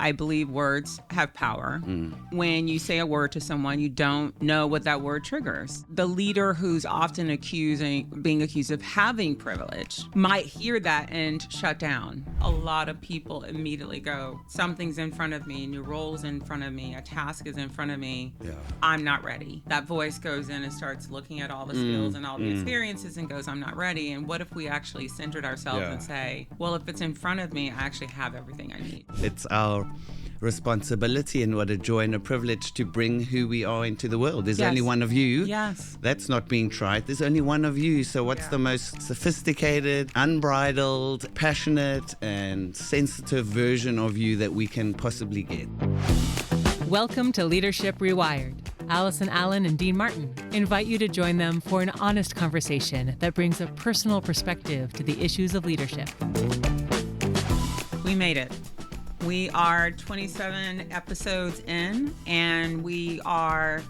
I believe words have power. When you say a word to someone, you don't know what that word triggers. The leader who's often being accused of having privilege might hear that and shut down. A lot of people immediately go, something's in front of me, new role's in front of me, a task is in front of me. Yeah. I'm not ready. That voice goes in and starts looking at all the skills and all the experiences and goes, I'm not ready. And what if we actually centered ourselves and say, well, if it's in front of me, I actually have everything I need. It's our responsibility and what a joy and a privilege to bring who we are into the world. There's only one of you. Yes. That's not being tried. There's only one of you. So what's the most sophisticated, unbridled, passionate, and sensitive version of you that we can possibly get? Welcome to Leadership Rewired. Allison Allen and Dean Martin invite you to join them for an honest conversation that brings a personal perspective to the issues of leadership. We made it. We are 27 episodes in, and we are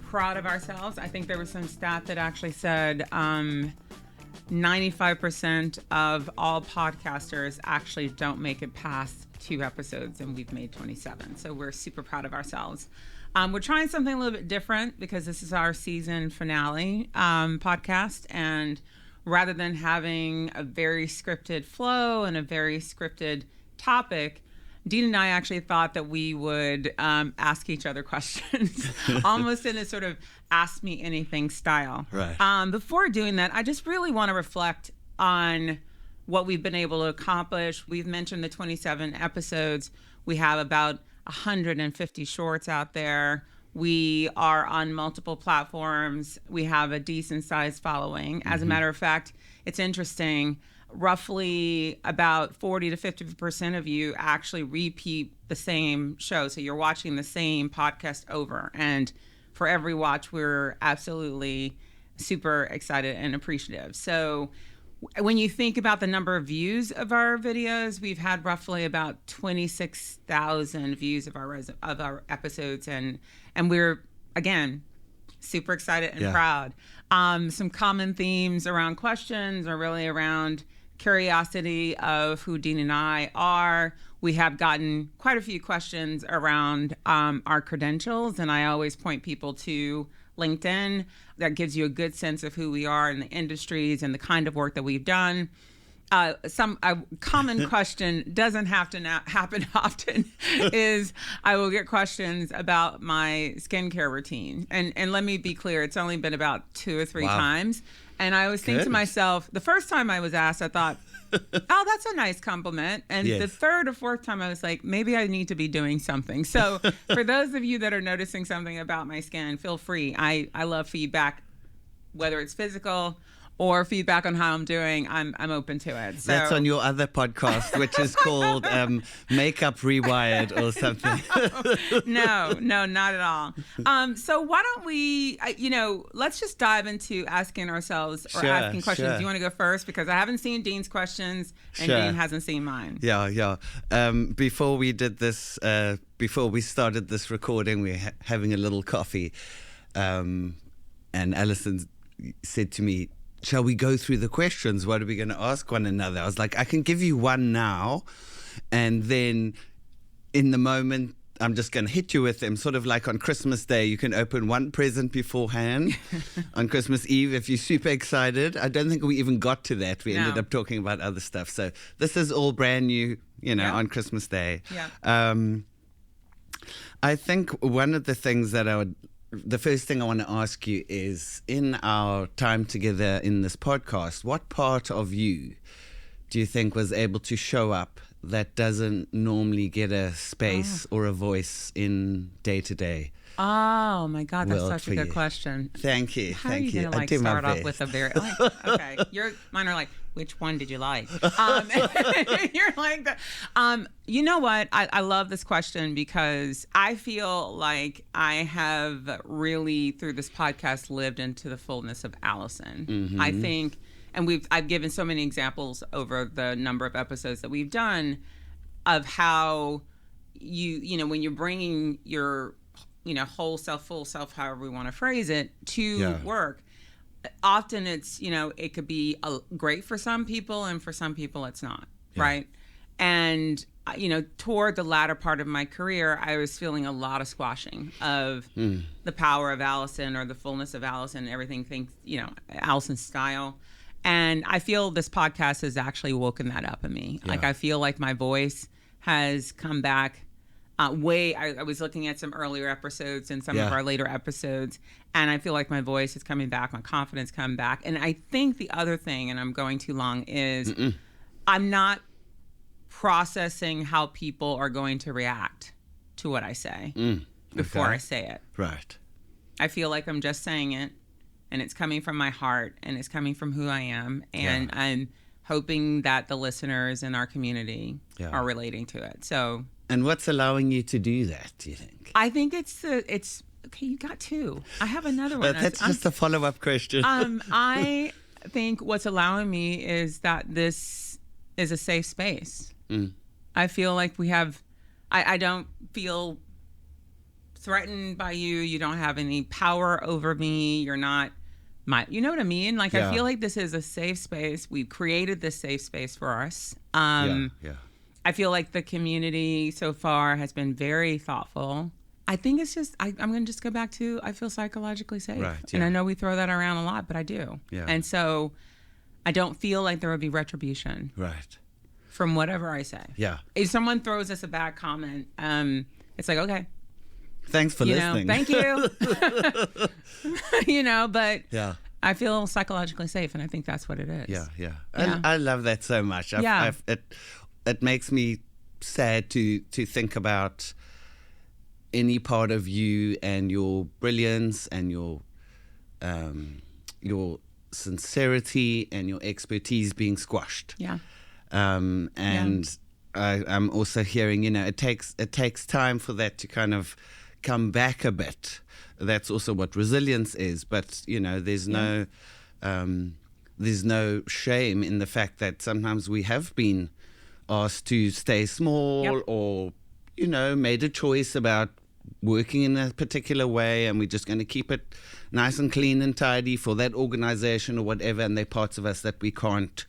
proud of ourselves. I think there was some stat that actually said 95% of all podcasters actually don't make it past 2 episodes, and we've made 27. So we're super proud of ourselves. We're trying something a little bit different because this is our season finale podcast, and rather than having a very scripted flow and a very scripted topic, Dean and I actually thought that we would ask each other questions, almost in a sort of ask me anything style. Right. Before doing that, I just really want to reflect on what we've been able to accomplish. We've mentioned the 27 episodes. We have about 150 shorts out there. We are on multiple platforms. We have a decent sized following. As a matter of fact, it's interesting. Roughly about 40 to 50% of you actually repeat the same show. So you're watching the same podcast over. And for every watch, we're absolutely super excited and appreciative. So when you think about the number of views of our videos, we've had roughly about 26,000 views of our episodes. And we're, again, super excited and proud. Some common themes around questions are really around curiosity of who Dean and I are. We have gotten quite a few questions around our credentials, and I always point people to LinkedIn. That gives you a good sense of who we are in the industries and the kind of work that we've done. A common question doesn't have to happen often is I will get questions about my skincare routine. And let me be clear, it's only been about 2 or 3 times. And I always think to myself, the first time I was asked, I thought, oh, that's a nice compliment. And the third or fourth time I was like, maybe I need to be doing something. So for those of you that are noticing something about my skin, feel free. I love feedback, whether it's physical or feedback on how I'm doing. I'm open to it. So, that's on your other podcast, which is called Makeup Rewired or something. No, not at all. So why don't we, let's just dive into asking ourselves or asking questions. Sure. Do you want to go first? Because I haven't seen Dean's questions and Dean hasn't seen mine. Yeah. Before we did this, before we started this recording, we were having a little coffee. And Allison said to me, shall we go through the questions? What are we going to ask one another? I was like, I can give you one now, and then in the moment, I'm just going to hit you with them. Sort of like on Christmas Day, you can open one present beforehand. On Christmas Eve, if you're super excited. I don't think we even got to that. We ended up talking about other stuff. So this is all brand new, on Christmas Day. Yeah. I think one of the things that the first thing I want to ask you is, in our time together in this podcast, what part of you do you think was able to show up that doesn't normally get a space or a voice in day-to-day? Oh my God, that's such a good question. Thank you. How are you going to start off with a very okay? Mine are like, which one did you like? You're like that. You know what? I love this question because I feel like I have really, through this podcast, lived into the fullness of Allison. Mm-hmm. I think, and I've given so many examples over the number of episodes that we've done of how when you're bringing your whole self, full self, however we want to phrase it, to work. Often it's, it could be great for some people and for some people it's not, right? And, toward the latter part of my career, I was feeling a lot of squashing of the power of Allison or the fullness of Allison, everything, Allison's style. And I feel this podcast has actually woken that up in me. Yeah. Like, I feel like my voice has come back I was looking at some earlier episodes and some of our later episodes, and I feel like my voice is coming back, my confidence coming back. And I think the other thing, and I'm going too long, is I'm not processing how people are going to react to what I say before I say it. Right. I feel like I'm just saying it, and it's coming from my heart, and it's coming from who I am, and I'm hoping that the listeners in our community are relating to it. So. And what's allowing you to do that, do you think? I think it's okay, you got two. I have another one. That's just a follow-up question. I think what's allowing me is that this is a safe space. I feel like I don't feel threatened by you. You don't have any power over me. You're not you know what I mean? Like, I feel like this is a safe space. We've created this safe space for us. I feel like the community so far has been very thoughtful. I think it's just, I'm going to just go back to, I feel psychologically safe. Right, And I know we throw that around a lot, but I do. Yeah. And so I don't feel like there would be retribution from whatever I say. Yeah. If someone throws us a bad comment, it's like, okay. Thanks for listening. Thank you. But yeah. I feel psychologically safe, and I think that's what it is. Yeah. I love that so much. It makes me sad to think about any part of you and your brilliance and your sincerity and your expertise being squashed. Yeah. I'm also hearing, it takes time for that to kind of come back a bit. That's also what resilience is. But there's no shame in the fact that sometimes we have been asked to stay small or, made a choice about working in a particular way, and we're just going to keep it nice and clean and tidy for that organization or whatever, and there are parts of us that we can't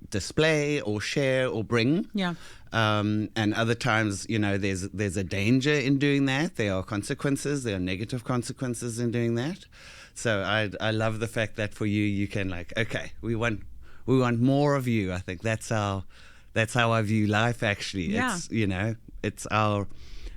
display or share or bring. Yeah. And other times, there's a danger in doing that. There are consequences. There are negative consequences in doing that. So I love the fact that for you can okay, we want more of you. I think that's how I view life, actually. Yeah. It's our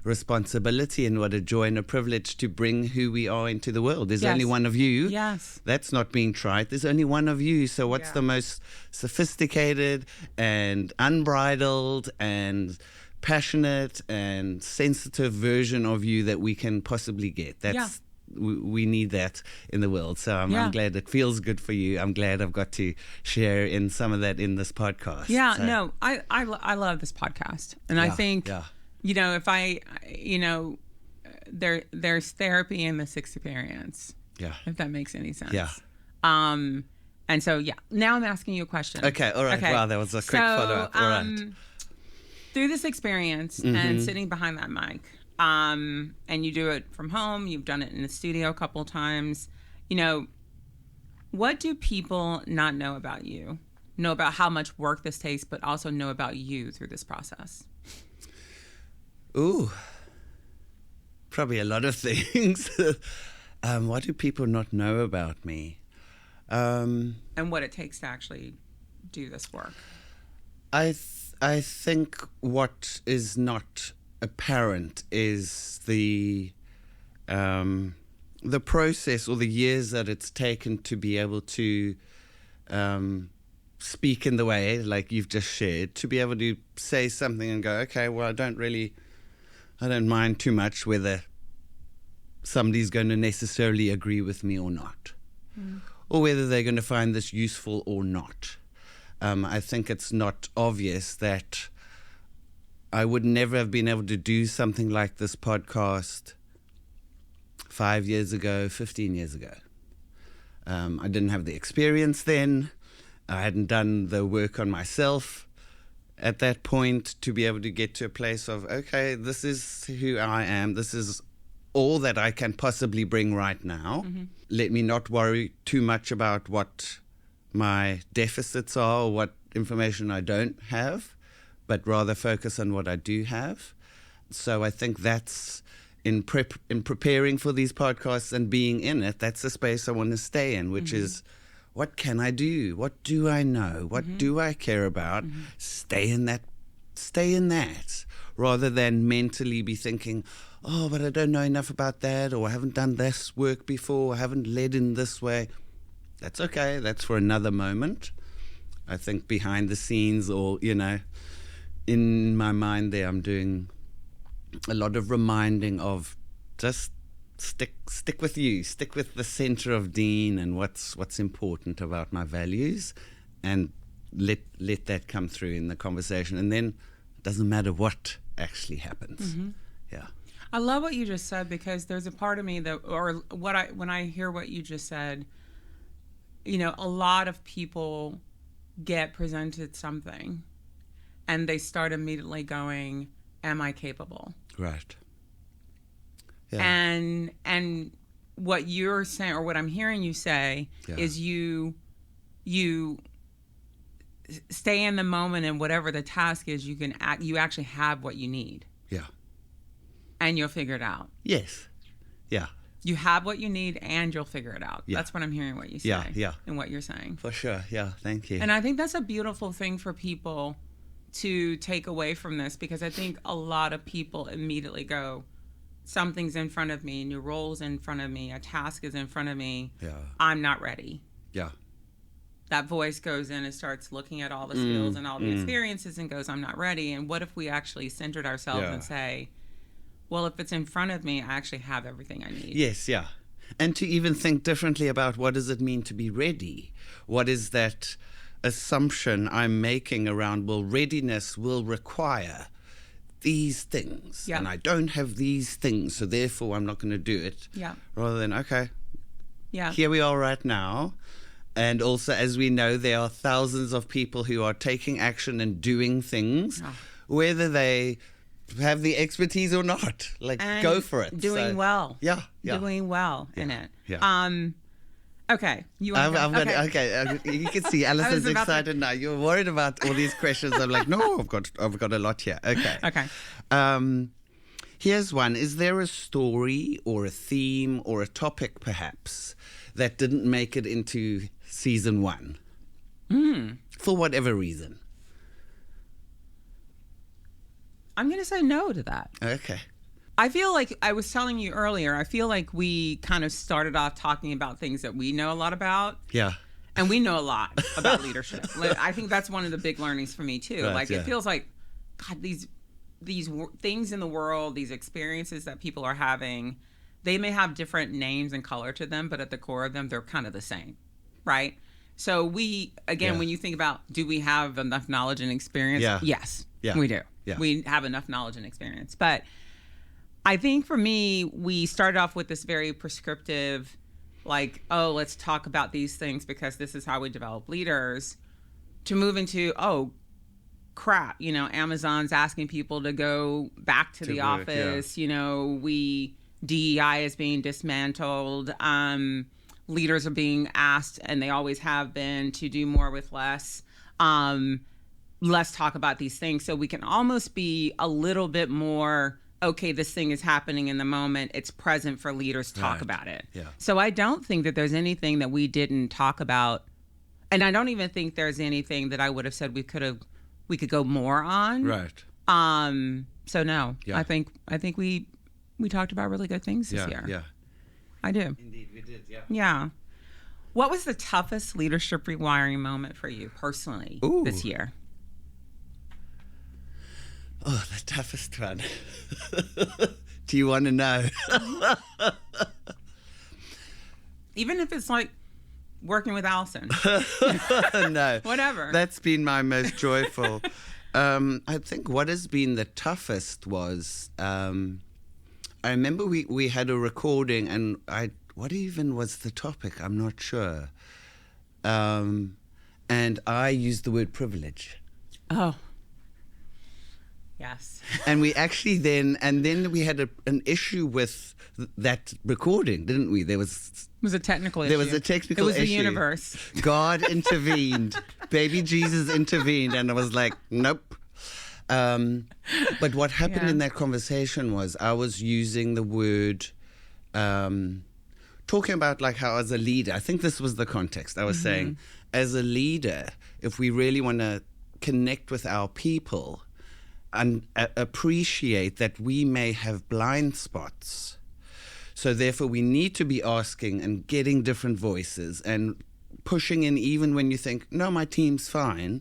responsibility and what a joy and a privilege to bring who we are into the world. There's only one of you. Yes. That's not being trite. There's only one of you. So what's the most sophisticated and unbridled and passionate and sensitive version of you that we can possibly get? We need that in the world. So I'm glad it feels good for you. I'm glad I've got to share in some of that in this podcast. Yeah, so. no, I love this podcast. And I think, if there's therapy in this experience. Yeah. If that makes any sense. Yeah. And so, now I'm asking you a question. Okay, all right. Okay. Wow, that was a quick follow-up. All right. Through this experience and sitting behind that mic, and you do it from home, you've done it in the studio a couple of times, what do people not know about you? Know about how much work this takes, but also know about you through this process? Ooh, probably a lot of things. What do people not know about me? And what it takes to actually do this work? I think what is not apparent is the process or the years that it's taken to be able to speak in the way like you've just shared, to be able to say something and go, okay, well, I don't mind too much whether somebody's going to necessarily agree with me or not, or whether they're going to find this useful or not. I think it's not obvious that I would never have been able to do something like this podcast 5 years ago, 15 years ago. I didn't have the experience then. I hadn't done the work on myself at that point to be able to get to a place of, okay, this is who I am. This is all that I can possibly bring right now. Let me not worry too much about what my deficits are or what information I don't have, but rather focus on what I do have. So I think that's in preparing for these podcasts and being in it, that's the space I want to stay in, which is, what can I do? What do I know? What do I care about? Stay in that, rather than mentally be thinking, oh, but I don't know enough about that, or I haven't done this work before, I haven't led in this way. That's okay. That's for another moment. I think behind the scenes, or, in my mind there, I'm doing a lot of reminding of just stick with you, stick with the center of Dean and what's important about my values, and let that come through in the conversation. And then it doesn't matter what actually happens. Yeah. I love what you just said, because there's a part of me when I hear what you just said, a lot of people get presented something and they start immediately going, am I capable? Right. Yeah. And what you're saying, or what I'm hearing you say, is you stay in the moment, and whatever the task is, you actually have what you need. Yeah. And you'll figure it out. Yes. Yeah. You have what you need, and you'll figure it out. Yeah. That's what I'm hearing what you say. Yeah. And what you're saying. For sure. Yeah. Thank you. And I think that's a beautiful thing for people to take away from this, because I think a lot of people immediately go, something's in front of me, a new role's in front of me, a task is in front of me. Yeah. I'm not ready. Yeah. That voice goes in and starts looking at all the skills and all the experiences and goes, I'm not ready. And what if we actually centered ourselves and say, well, if it's in front of me, I actually have everything I need. Yes, yeah. And to even think differently about, what does it mean to be ready? What is that assumption I'm making around, well, readiness will require these things, and I don't have these things, so therefore I'm not going to do it. Yeah. Rather than, okay, here we are right now. And also, as we know, there are thousands of people who are taking action and doing things, whether they have the expertise or not. And go for it. Doing well. Yeah. Doing well in it. Yeah. Okay. You can see Allison's excited now. You're worried about all these questions. I'm like, no, I've got a lot here. Okay. Here's one. Is there a story or a theme or a topic, perhaps, that didn't make it into season 1? For whatever reason. I'm going to say no to that. Okay. I feel like I was telling you earlier, I feel like we kind of started off talking about things that we know a lot about. Yeah. And we know a lot about leadership. I think that's one of the big learnings for me, too. Right, it feels like, God, these things in the world, these experiences that people are having, they may have different names and color to them, but at the core of them, they're kind of the same, right? So when you think about, do we have enough knowledge and experience? Yes, we do. Yeah. We have enough knowledge and experience. But I think for me, we started off with this very prescriptive, let's talk about these things because this is how we develop leaders, to move into, crap, Amazon's asking people to go back to the work, office, DEI is being dismantled, leaders are being asked, and they always have been, to do more with less. Let's talk about these things, so we can almost be a little bit more, okay, this thing is happening in the moment, it's present for leaders to talk about it. Yeah. So I don't think that there's anything that we didn't talk about, and I don't even think there's anything that I would have said we could go more on. Right. So no, Yeah. I think we talked about really good things this year. Yeah. I do. Indeed, we did. Yeah. Yeah. What was the toughest leadership rewiring moment for you personally this year? Oh, the toughest one. Do you want to know? Even if it's like working with Allison. No. Whatever. That's been my most joyful. I think what has been the toughest was, I remember we had a recording, and what even was the topic? I'm not sure. And I used the word privilege. Oh. Yes. And we actually then we had an issue with that recording, didn't we? It was a technical issue. There was a technical issue. It was the universe. God intervened. Baby Jesus intervened, and I was like, nope. But what happened in that conversation was I was using the word, talking about like how as a leader, I think this was the context. I was saying, as a leader, if we really want to connect with our people and appreciate that we may have blind spots, so therefore we need to be asking and getting different voices and pushing in even when you think, no, my team's fine.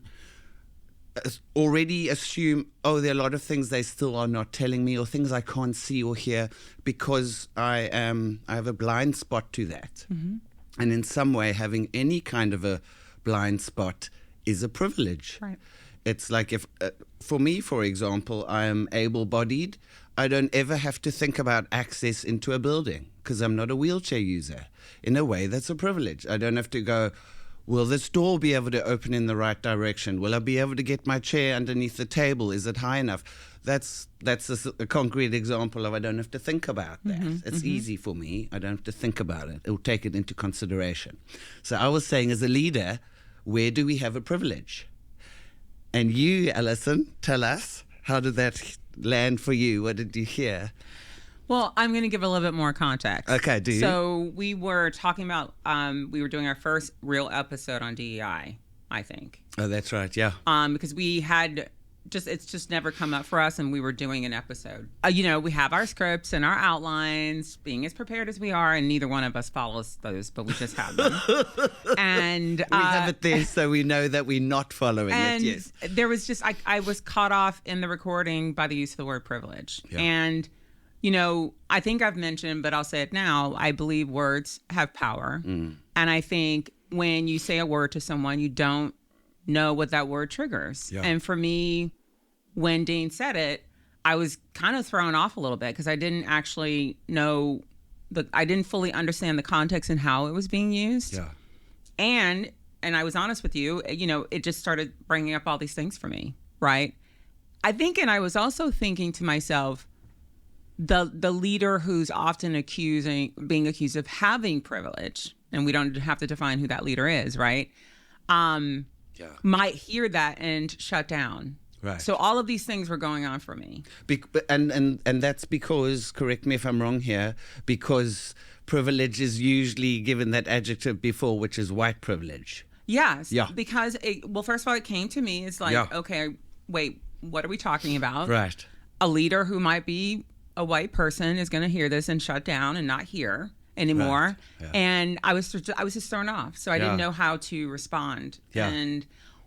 Already assume, oh, there are a lot of things they still are not telling me or things I can't see or hear because I have a blind spot to that. And in some way, having any kind of a blind spot is a privilege. Right. It's like if, for me, for example, I am able-bodied. I don't ever have to think about access into a building because I'm not a wheelchair user. In a way, that's a privilege. I don't have to go, will this door be able to open in the right direction? Will I be able to get my chair underneath the table? Is it high enough? That's a concrete example of I don't have to think about that. It's easy for me. I don't have to think about it. It'll take it into consideration. So I was saying, as a leader, where do we have a privilege? And you, Allison, tell us, how did that land for you? What did you hear? Well, I'm going to give a little bit more context. Okay, do you? So we were talking about, we were doing our first real episode on DEI, I think. Oh, that's right, yeah. Because we had it's just never come up for us, and we were doing an episode. We have our scripts and our outlines, being as prepared as we are, and neither one of us follows those, but we just have them. And we have it there so we know that we're not following it, yes. There was just, I was caught off in the recording by the use of the word privilege. Yeah. And I think I've mentioned, but I'll say it now, I believe words have power. And I think when you say a word to someone, you don't know what that word triggers. Yeah. And for me, when Dean said it, I was kind of thrown off a little bit because I didn't actually know, I didn't fully understand the context and how it was being used. Yeah. And I was honest with you, it just started bringing up all these things for me, right? I think, and I was also thinking to myself, the leader who's often being accused of having privilege, and we don't have to define who that leader is, right? Might hear that and shut down. Right. So all of these things were going on for me. And that's because, correct me if I'm wrong here, because privilege is usually given that adjective before, which is white privilege. Yes. Yeah. Because, first of all, it came to me. It's like, okay, wait, what are we talking about? Right. A leader who might be a white person is going to hear this and shut down and not hear anymore. Right. Yeah. And I was just thrown off. So I didn't know how to respond. Yeah.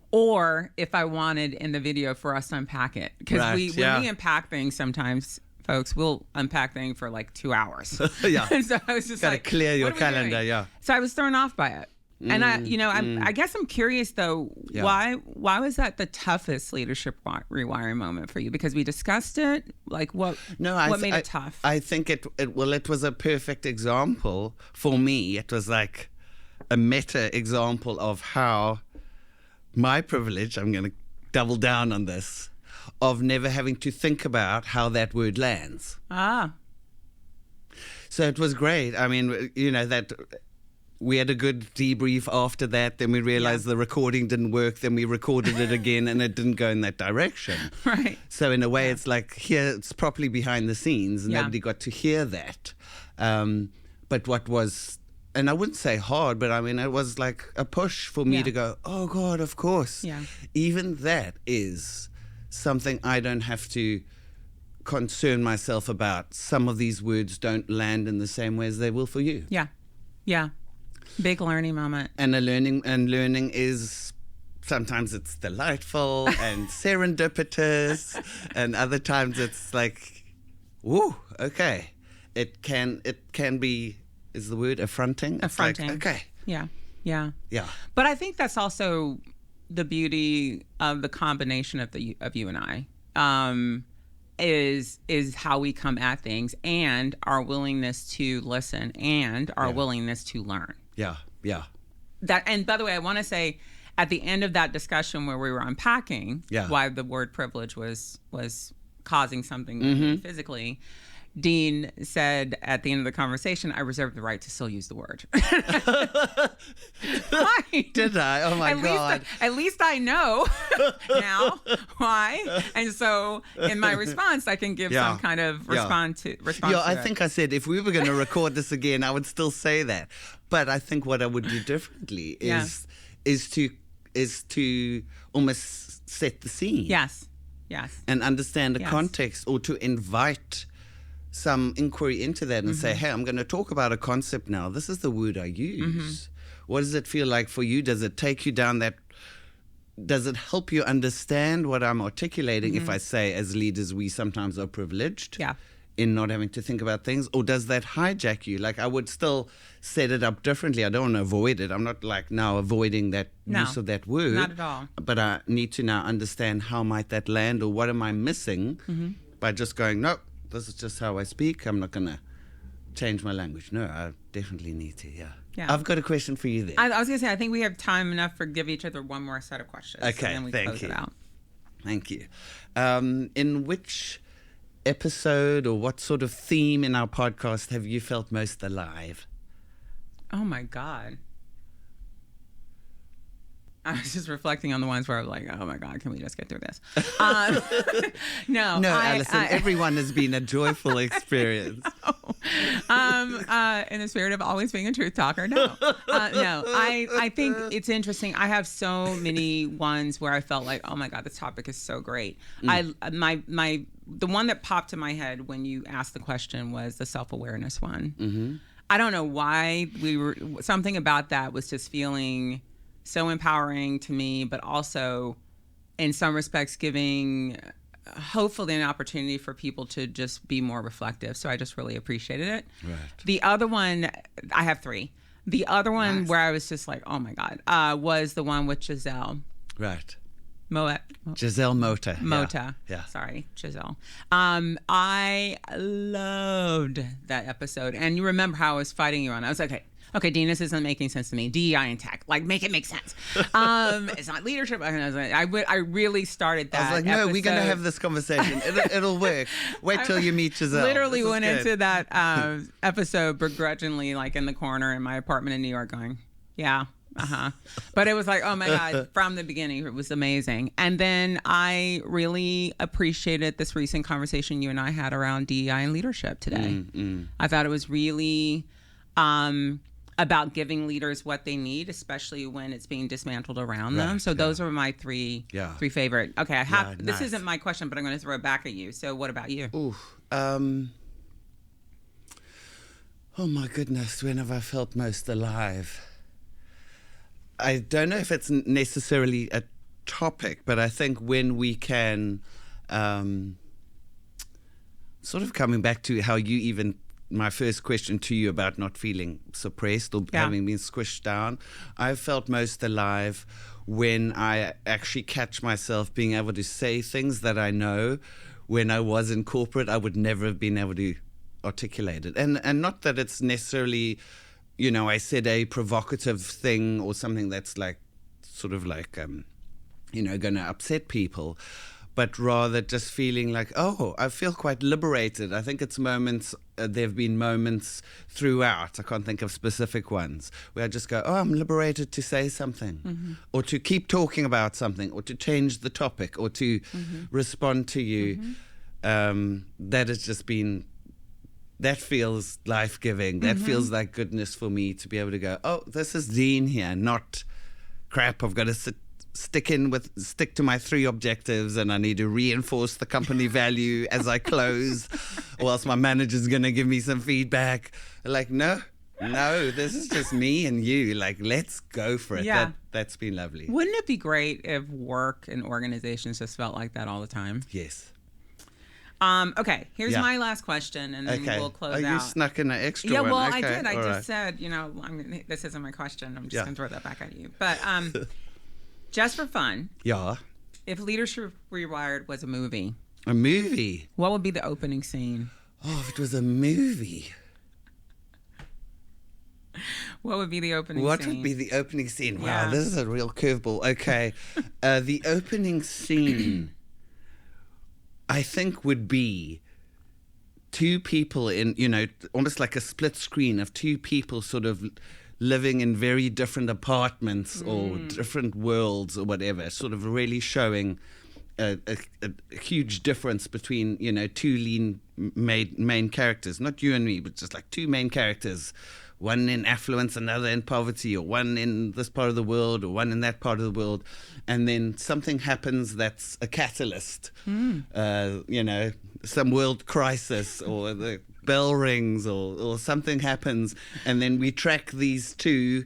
Or if I wanted in the video for us to unpack it. Because when we unpack things sometimes, folks, we'll unpack things for like 2 hours. Yeah. And so I was just gotta clear your calendar, doing? yeah. So I was thrown off by it. And I guess I'm curious though, why was that the toughest leadership rewiring moment for you? Because we discussed it. Like what made it tough? I think it was a perfect example for me. It was like a meta example of how my privilege, I'm going to double down on this, of never having to think about how that word lands. So it was great. I mean, that we had a good debrief after that. Then we realized the recording didn't work. Then we recorded it again and it didn't go in that direction. Right. So in a way, it's like here, it's properly behind the scenes. And nobody got to hear that. But what was, and I wouldn't say hard, but I mean, it was like a push for me to go, oh God, of course. Yeah. Even that is something I don't have to concern myself about. Some of these words don't land in the same way as they will for you. Yeah. Yeah. Big learning moment. And learning is sometimes it's delightful and serendipitous, and other times it's like, woo, okay. It can be, is the word affronting? Affronting. It's like, okay. Yeah. Yeah. But I think that's also the beauty of the combination of you and I. Is how we come at things and our willingness to listen and our willingness to learn. Yeah. That, and by the way, I want to say at the end of that discussion where we were unpacking why the word privilege was causing something physically, Dean said at the end of the conversation, I reserve the right to still use the word. Why? Did I? Oh my God. At least I know now why. And so in my response, I can give some kind of response to I it. think I said if we were going to record this again, I would still say that. But I think what I would do differently is to almost set the scene. Yes. And understand the context, or to invite some inquiry into that and say, hey, I'm going to talk about a concept now. This is the word I use. What does it feel like for you? Does it take you down that? Does it help you understand what I'm articulating if I say, as leaders, we sometimes are privileged in not having to think about things? Or does that hijack you? Like, I would still set it up differently. I don't want to avoid it. I'm not like now avoiding that use of that word. Not at all. But I need to now understand how might that land, or what am I missing by just going, no, this is just how I speak. I'm not going to change my language. No, I definitely need to, yeah. I've got a question for you there. I was going to say, I think we have time enough for give each other one more set of questions. Okay, and then we thank close you. it out. Thank you. In which episode or what sort of theme in our podcast have you felt most alive? Oh, my God. I was just reflecting on the ones where I was like, oh, my God, can we just get through this? No, Allison, everyone has been a joyful experience. In the spirit of always being a truth talker, no. I think it's interesting. I have so many ones where I felt like, oh, my God, this topic is so great. The one that popped to my head when you asked the question was the self-awareness one. I don't know why something about that was just feeling so empowering to me, but also in some respects giving hopefully an opportunity for people to just be more reflective. So I just really appreciated it. Right. The other one, I have three. The other one where I was just like, oh my God, was the one with Giselle. Right. Giselle Mota. Yeah. Sorry, Giselle. I loved that episode. And you remember how I was fighting you on. I was like, okay, Dean, this isn't making sense to me. DEI and tech, like, make it make sense. It's not leadership. And I was like, I really started that. I was like, no, we're going to have this conversation. It'll work. Wait till you meet Giselle. Literally went into that episode begrudgingly, like in the corner in my apartment in New York, going, yeah. But it was like, oh my God, from the beginning, it was amazing. And then I really appreciated this recent conversation you and I had around DEI and leadership today. I thought it was really about giving leaders what they need, especially when it's being dismantled around them. So those are my three favorite. Okay, this isn't my question, but I'm going to throw it back at you. So what about you? Oh my goodness, when have I felt most alive? I don't know if it's necessarily a topic, but I think when we can, sort of coming back to how you even, my first question to you about not feeling suppressed or having been squished down, I felt most alive when I actually catch myself being able to say things that I know when I was in corporate I would never have been able to articulate it. And not that it's necessarily, you know, I said a provocative thing or something that's like sort of like, you know, going to upset people, but rather just feeling like, oh, I feel quite liberated. I think it's moments, there have been moments throughout, I can't think of specific ones, where I just go, oh, I'm liberated to say something, or to keep talking about something, or to change the topic, or to respond to you. That has just been, that feels life-giving. That feels like goodness for me to be able to go, oh, this is Dean here, not crap, I've got to stick to my 3 objectives and I need to reinforce the company value as I close, or else my manager's going to give me some feedback. Like, no, this is just me and you. Like, let's go for it. Yeah. That's been lovely. Wouldn't it be great if work and organizations just felt like that all the time? Yes. Okay, here's my last question, and then we'll close out. You snuck in an extra one. Yeah, well, okay. I did. I all just right. said, you know, this isn't my question. I'm just going to throw that back at you. But just for fun, if Leadership Rewired was a movie, what would be the opening scene? Oh, if it was a movie. What would be the opening scene? What would be the opening scene? Wow, this is a real curveball. Okay. The opening scene, I think, would be two people in, almost like a split screen of two people sort of living in very different apartments or different worlds or whatever, sort of really showing a huge difference between, two main characters, not you and me, but just like two main characters, one in affluence, another in poverty, or one in this part of the world, or one in that part of the world. And then something happens that's a catalyst, some world crisis, or the bell rings, or something happens. And then we track these two,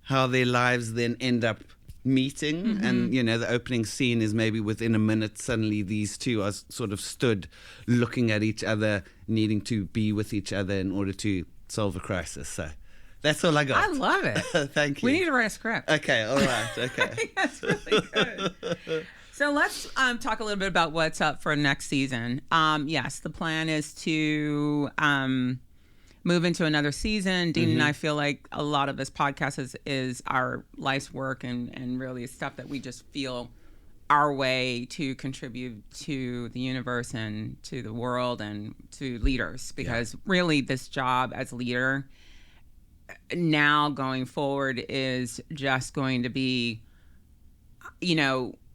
how their lives then end up meeting. And, the opening scene is maybe within a minute, suddenly these two are sort of stood looking at each other, needing to be with each other in order to solve a crisis. So that's all I got. I love it. Thank you. We need to write a script. Okay, all right, okay. I think that's really good. So let's talk a little bit about what's up for next season. Yes, the plan is to move into another season. Dean and I feel like a lot of this podcast is our life's work and really stuff that we just feel our way to contribute to the universe and to the world and to leaders, because really this job as leader now going forward is just going to be,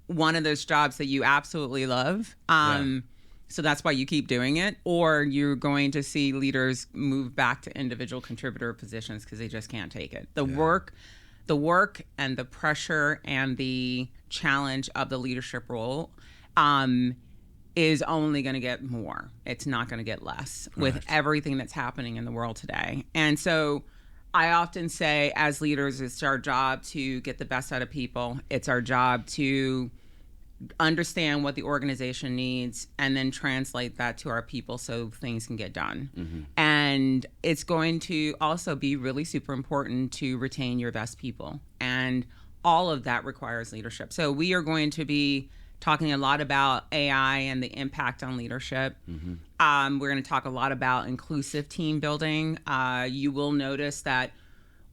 one of those jobs that you absolutely love. So that's why you keep doing it, or you're going to see leaders move back to individual contributor positions because they just can't take it. The work and the pressure and the challenge of the leadership role is only going to get more. It's not going to get less with everything that's happening in the world today. And so I often say, as leaders, it's our job to get the best out of people. It's our job to understand what the organization needs and then translate that to our people so things can get done. And it's going to also be really super important to retain your best people. And all of that requires leadership. So we are going to be talking a lot about AI and the impact on leadership. We're going to talk a lot about inclusive team building. You will notice that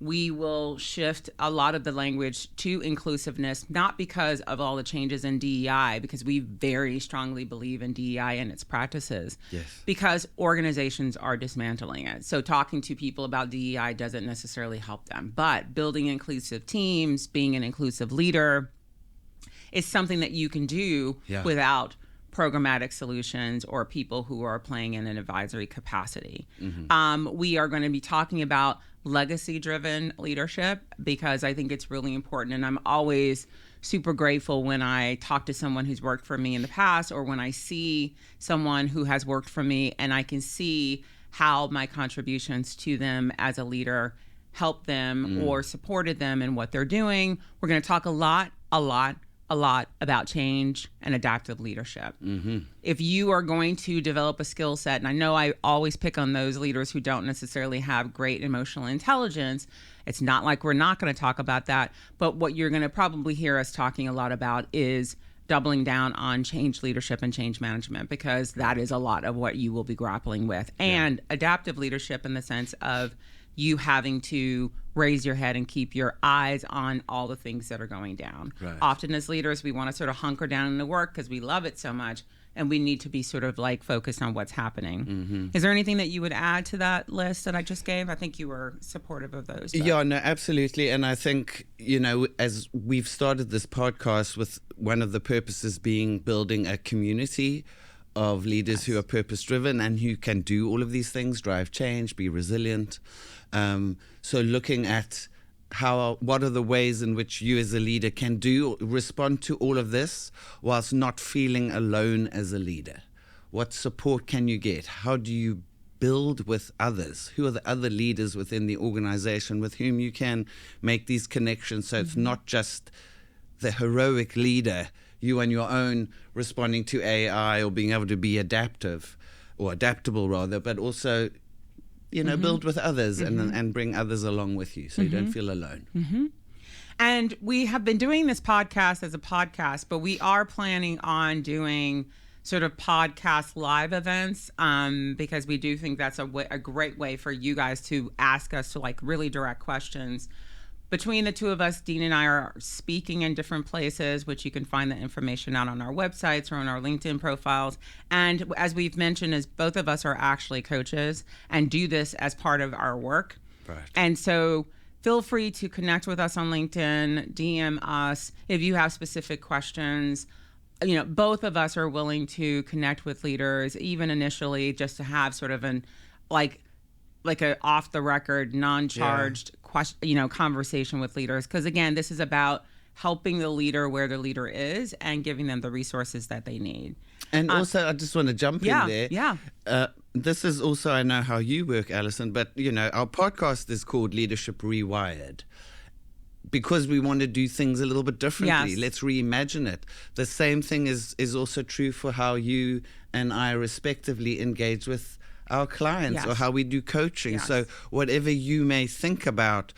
we will shift a lot of the language to inclusiveness, not because of all the changes in DEI, because we very strongly believe in DEI and its practices, because organizations are dismantling it. So talking to people about DEI doesn't necessarily help them. But building inclusive teams, being an inclusive leader, is something that you can do without programmatic solutions or people who are playing in an advisory capacity. We are going to be talking about legacy-driven leadership, because I think it's really important. And I'm always super grateful when I talk to someone who's worked for me in the past, or when I see someone who has worked for me and I can see how my contributions to them as a leader helped them or supported them in what they're doing. We're going to talk a lot about change and adaptive leadership. If you are going to develop a skill set, and I know I always pick on those leaders who don't necessarily have great emotional intelligence, it's not like we're not going to talk about that, but what you're going to probably hear us talking a lot about is doubling down on change leadership and change management, because that is a lot of what you will be grappling with. And adaptive leadership in the sense of you having to raise your head and keep your eyes on all the things that are going down. Often as leaders, we want to sort of hunker down in the work because we love it so much, and we need to be sort of like focused on what's happening. Is there anything that you would add to that list that I just gave? I think you were supportive of those. Yeah, no, absolutely. And I think, as we've started this podcast with one of the purposes being building a community of leaders who are purpose-driven and who can do all of these things, drive change, be resilient. So looking at what are the ways in which you as a leader can respond to all of this whilst not feeling alone as a leader. What support can you get? How do you build with others? Who are the other leaders within the organization with whom you can make these connections, so it's not just the heroic leader, you on your own responding to AI or being able to be adaptive or adaptable rather, but also build with others and bring others along with you so you don't feel alone. And we have been doing this podcast as a podcast, but we are planning on doing sort of podcast live events because we do think that's a great way for you guys to ask us to like really direct questions. between the two of us, Dean and I are speaking in different places, which you can find the information out on our websites or on our LinkedIn profiles. And as we've mentioned, is both of us are actually coaches and do this as part of our work. Right. And so feel free to connect with us on LinkedIn, DM us if you have specific questions. You know, both of us are willing to connect with leaders, even initially, just to have sort of an like a off the record, non-charged conversation with leaders. Because again, this is about helping the leader where the leader is and giving them the resources that they need. And also, I just want to jump in there. Yeah. This is also, I know how you work, Allison, but, you know, our podcast is called Leadership Rewired because we want to do things a little bit differently. Yes. Let's reimagine it. The same thing is also true for how you and I respectively engage with our clients Yes. or how we do coaching. Yes. So whatever you may think about,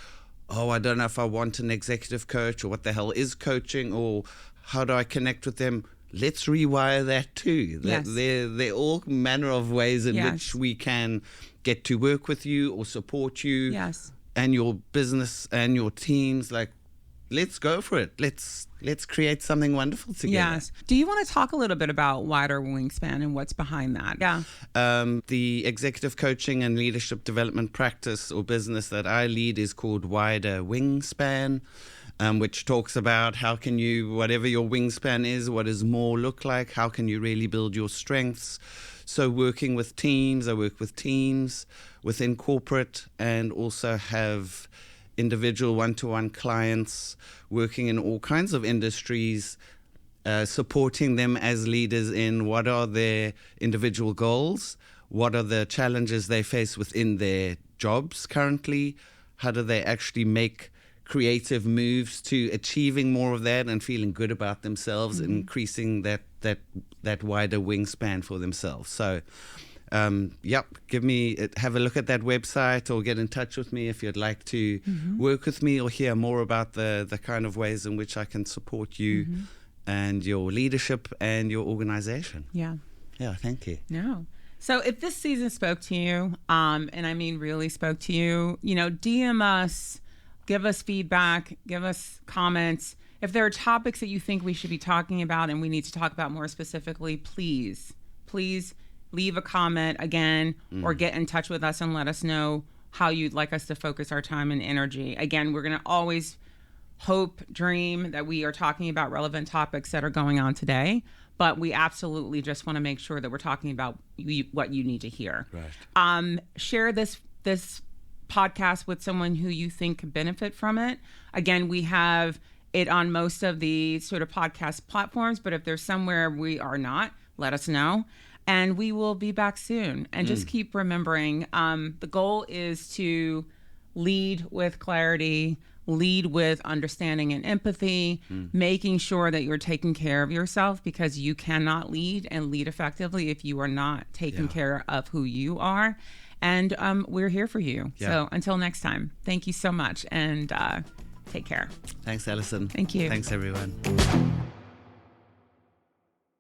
oh, I don't know if I want an executive coach or what the hell is coaching or how do I connect with them? Let's rewire that too. Yes. There are all manner of ways in Yes. which we can get to work with you or support you Yes. and your business and your teams. Like, let's go for it. Let's create something wonderful together. Yes. Do you want to talk a little bit about Wider Wingspan and what's behind that? Yeah. The executive coaching and leadership development practice or business that I lead is called Wider Wingspan, which talks about how can you, whatever your wingspan is, what does more look like? How can you really build your strengths? So working with teams, I work with teams within corporate and also have individual one-to-one clients working in all kinds of industries, supporting them as leaders in what are their individual goals, what are the challenges they face within their jobs currently, how do they actually make creative moves to achieving more of that and feeling good about themselves, increasing that wider wingspan for themselves. So have a look at that website or get in touch with me if you'd like to work with me or hear more about the kind of ways in which I can support you and your leadership and your organization. Yeah. Yeah, thank you. No. So if this season spoke to you, and I mean really spoke to you, you know, DM us, give us feedback, give us comments. If there are topics that you think we should be talking about and we need to talk about more specifically, please leave a comment again or get in touch with us and let us know how you'd like us to focus our time and energy. Again, we're going to always hope, dream that we are talking about relevant topics that are going on today, but we absolutely just want to make sure that we're talking about what you need to hear. Right. Share this podcast with someone who you think could benefit from it. Again, we have it on most of the sort of podcast platforms, but if there's somewhere we are not, let us know. And we will be back soon. And just keep remembering, the goal is to lead with clarity, lead with understanding and empathy, making sure that you're taking care of yourself, because you cannot lead and lead effectively if you are not taking care of who you are. And we're here for you. Yeah. So until next time, thank you so much and take care. Thanks, Allison. Thank you. Thanks, everyone.